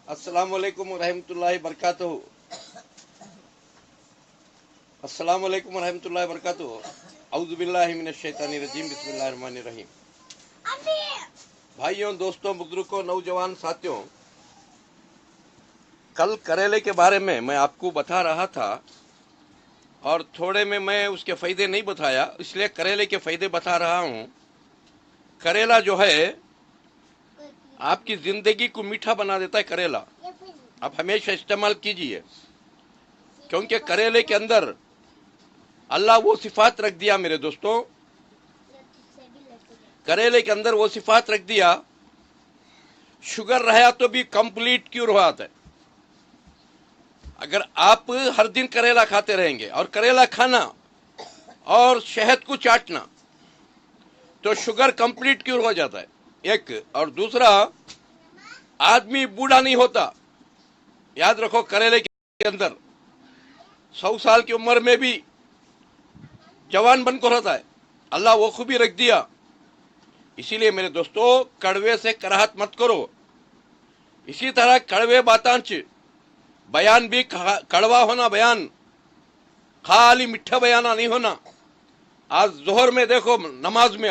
अस्सलाम वालेकुम रहमतुल्लाहि बरकातहू। अस्सलाम वालेकुम रहमतुल्लाहि बरकातहू। औज़ु बिल्लाहि मिनश शैतानिर रजीम, बिस्मिल्लाहिर रहमानिर रहीम। भाइयों, दोस्तों, बुजुर्गों, नौजवान साथियों, कल करेले के बारे में मैं आपको बता रहा था और थोड़े में मैं उसके फायदे नहीं बताया, इसलिए करेले के फायदे बता रहा हूँ। करेला जो है आपकी जिंदगी को मीठा बना देता है। करेला आप हमेशा इस्तेमाल कीजिए, क्योंकि करेले के अंदर अल्लाह वो सिफात रख दिया मेरे दोस्तों, करेले के अंदर वो सिफात रख दिया, शुगर रहा तो भी कंप्लीट क्यूर हो जाता है। अगर आप हर दिन करेला खाते रहेंगे और करेला खाना और शहद को चाटना तो शुगर कंप्लीट क्यूर हो जाता है, एक। और दूसरा, आदमी बूढ़ा नहीं होता। याद रखो, करेले के अंदर 100 साल की उम्र में भी जवान बनकर होता है। अल्लाह वो खूबी रख दिया। इसीलिए मेरे दोस्तों, कड़वे से कराहत मत करो। इसी तरह कड़वे बातांच बयान भी कड़वा होना, बयान खाली मीठा बयाना नहीं होना। आज जोहर में देखो, नमाज में